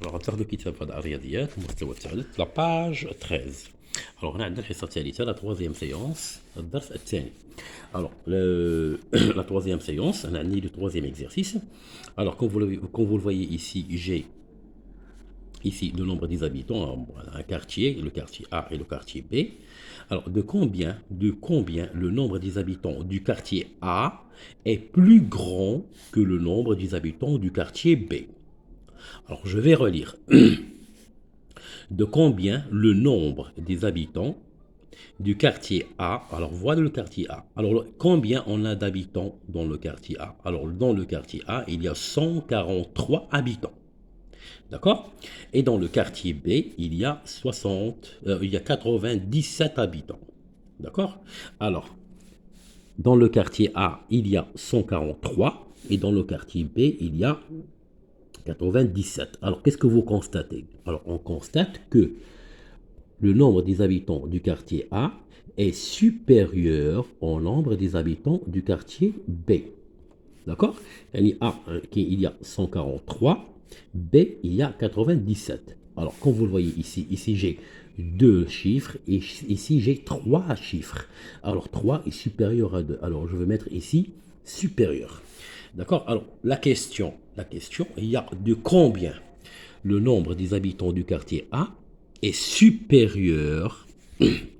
Alors ناخذ كتاب هذا الرياضيات المستوى الثالث لا باج 13. Alors هنا عندنا الحصة الثالثة لا troisième séance الدرس الثاني. Alors la troisième séance on a le troisième exercice. Alors comme vous le voyez ici, j'ai ici le nombre des habitants, un quartier, le quartier A et le quartier B. Alors de combien le nombre des habitants du quartier A est plus grand que le nombre des habitants du quartier B. Alors je vais relire. De combien le nombre des habitants du quartier A, alors voilà le quartier A. Alors combien on a d'habitants dans le quartier A? Alors dans le quartier A, il y a 143 habitants. D'accord? Et dans le quartier B, il y a 97 habitants. D'accord? Alors, dans le quartier A, il y a 143 et dans le quartier B, il y a 97. Alors, qu'est-ce que vous constatez? Alors, on constate que le nombre des habitants du quartier A est supérieur au nombre des habitants du quartier B. D'accord? A, il y a 143, B, il y a 97. Alors, comme vous le voyez ici j'ai deux chiffres et ici j'ai trois chiffres. Alors, 3 est supérieur à 2. Alors, je vais mettre ici supérieur. D'accord? Alors, la question, il y a de combien le nombre des habitants du quartier A est supérieur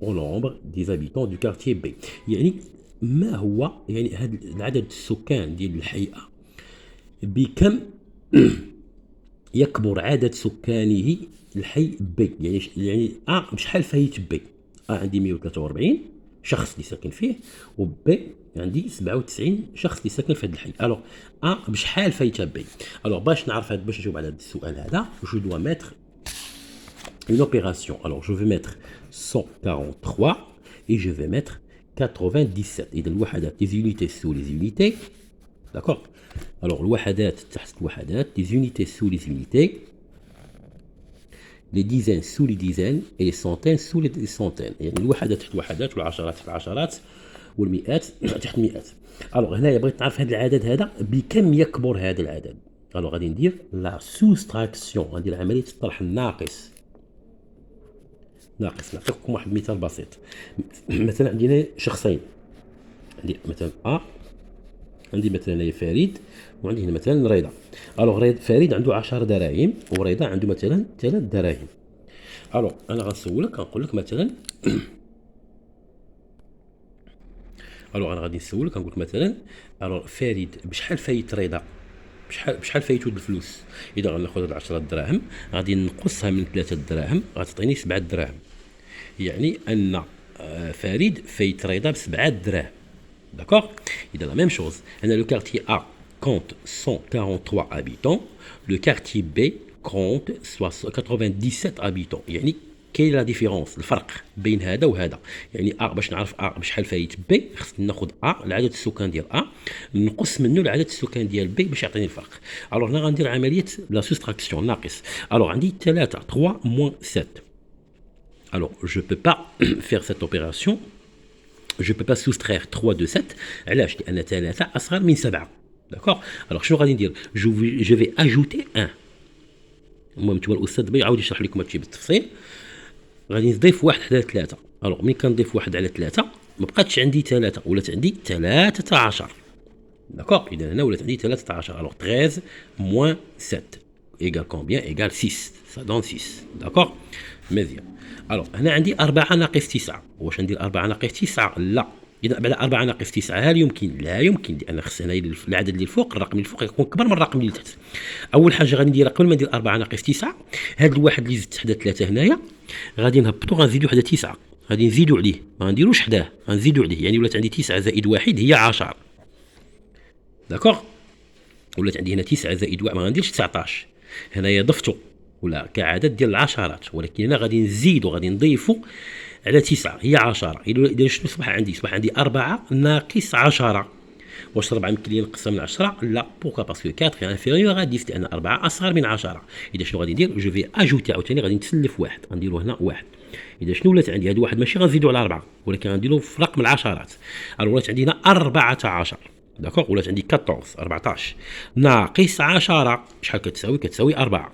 au nombre des habitants du quartier B. يعني ما هو يعني هذا العدد السكان ديال الحيئة بكم يكبر عدد سكانه الحي B. يعني A بشحال فايت B. A عندي 143 شخص اللي ساكن فيه و B عندي 97 شخص اللي ساكن في هذا الحي. الوغ A بشحال فايتها B. الوغ باش نعرف باش نجاوب على هذا السؤال هذا جو دوا ميتر une opération. Alors, je vais mettre 143 et je vais mettre 97. Et de des unités sous les unités. D'accord? Alors, des unités sous les unités. Les dizaines sous les dizaines et les centaines sous les centaines. يعني الوحدات تحت الوحدات والعشرات تحت العشرات والمئات تحت المئات. Alors, هنايا بغيت نعرف هذا العدد هذا بكم يكبر هذا العدد. Alors, غادي ندير لا سوستراكسيون، غندير عملية الطرح الناقص. نعطيكم واحد المثال بسيط. مثلا عندنا شخصين، عندي مثلا عندي مثلا فريد وعندي هنا مثلا رضا. الوغ فريد عنده 10 دراهم ورضا عنده مثلا 3 دراهم. الوغ انا غنسولك غنقول لك مثلا الوغ انا غادي نسولك غنقول لك مثلا الوغ فريد بشحال فايت رضا، بشحال فايتو الفلوس. اذا غناخذ هاد 10 دراهم غادي نقصها من 3 دراهم غتعطيني 7 دراهم. يعني ان فريد فايت رضا ب7 دراهم. D'accord? Et dans la même chose, le quartier A compte 143 habitants, le quartier B compte 97 habitants. يعني كاين لا ديفيرونس الفرق بين هذا وهذا. يعني A باش نعرف A بشحال فايت B خصني ناخذ A العدد السكان ديال A نقص منه العدد السكان ديال B باش يعطيني الفرق. الوغ هنا غندير عمليه لا سوستراكسيون ناقص. الوغ عندي 3 moins 7. Alors je peux pas faire cette opération. Je ne peux pas soustraire 3 de 7. علاش؟ لأن 3 أصغر من 7. D'accord? Alors شنو غادي ندير؟ je vais ajouter 1. المهم نتوما الأستاذ يعاود يشرح لكم هادشي بالتفصيل. غادي نضيف 1 على 3. alors ملي كنضيف 1 على 3 ما بقاتش عندي 3 ولات عندي 13. D'accord? إذا هنا ولات عندي 13. alors 13 moins 7 égale combien? égale 6. ça donne 6. D'accord? مزيان. الوغ هنا عندي 4 ناقص 9. واش ندير 4 ناقص 9؟ لا. اذا بعد 4 ناقص 9 هل يمكن؟ لا يمكن، لان خص هنا العدد اللي الفوق الرقم اللي الفوق يكون كبر من الرقم اللي تحت. اول حاجه غادي ندير قبل ما ندير 4 ناقص 9 هذا الواحد اللي زدت حدا 3 هنايا غادي نهبطو غنزيدو حدا 9 غادي نزيدو عليه ما غنديروش حداه غنزيدو عليه. يعني ولات عندي 9 زائد 1 هي 10. داكوغ؟ ولات عندي هنا 9 زائد 1 ما غنديرش 19. هنايا ضفتو ولا كعدد ديال العشرات، ولكن هنا غادي نزيدو غادي نضيفو على 9 هي 10. اذا شنو صبح عندي؟ صبح عندي 4 ناقص 10. واش 4 يمكن لي نقصها من 10؟ لا. بوكا باسكو 4 انفيريور ا 10 لان 4 اصغر من 10. اذا شنو غادي ندير؟ جو في اجوتي عاوتاني غادي نتسلف واحد غنديرو هنا واحد. اذا شنو ولات عندي؟ هذا واحد ماشي غنزيدو على 4 ولكن غنديرو في رقم العشرات. ولات عندي هنا 14. داكوغ؟ ولات عندي 14 ناقص 10 شحال كتساوي؟ كتساوي 4.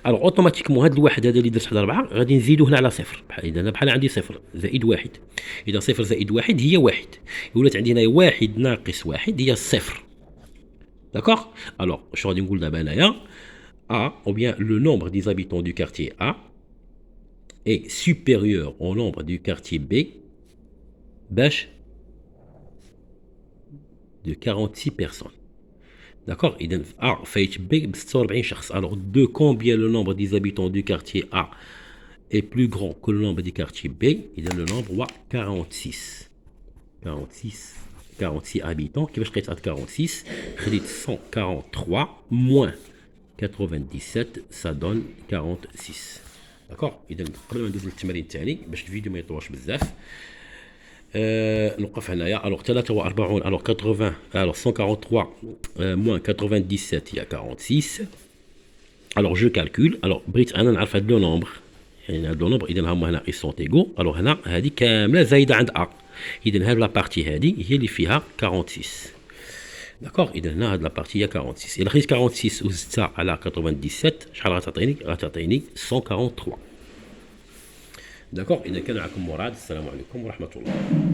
الوغ اوتوماتيكمون هذا الواحد هذا اللي درت واحد 4 غادي نزيدو هنا على صفر، بحال اذا انا بحال عندي صفر زائد واحد، اذا صفر زائد واحد هي واحد، ولات عندي هنايا واحد ناقص واحد هي صفر. داكوغ. الوغ شنو غادي نقول دابا انايا؟ A, ou bien le nombre des habitants du quartier A est supérieur au nombre du quartier B باش de 46 personnes. D'accord. إذا A فايت B ب 46 شخص. Alors de combien le nombre des habitants du quartier A est plus grand que le nombre du quartier B. إذا le nombre هو 46. 46 habitants. كيفاش لقيت هاد 46؟ خديت 143 moins 97 ça donne 46. داكوغ. اذا قبل ما ندوز للتمرين الثاني باش الفيديو ما يطولش بزاف نوقف هنايا. الوغ 43 الوغ 80 الوغ 143 moins 97 هي 46. الوغ جو كالكول. الوغ بغيت انا نعرف هاد لو نومبر، يعني هاد لو نومبر اذا هما هنا ايسون ايغو. الوغ هنا هادي كامله زايده عند ا، اذا هاد لا بارتي هادي هي اللي فيها 46. داكوغ. اذا هنا هاد لا بارتي هي 46. الا خديت 46 وزدتها على 97 شحال غتعطيني؟ غتعطيني 143. داكوغ. اذا كان معكم مراد، السلام عليكم ورحمه الله.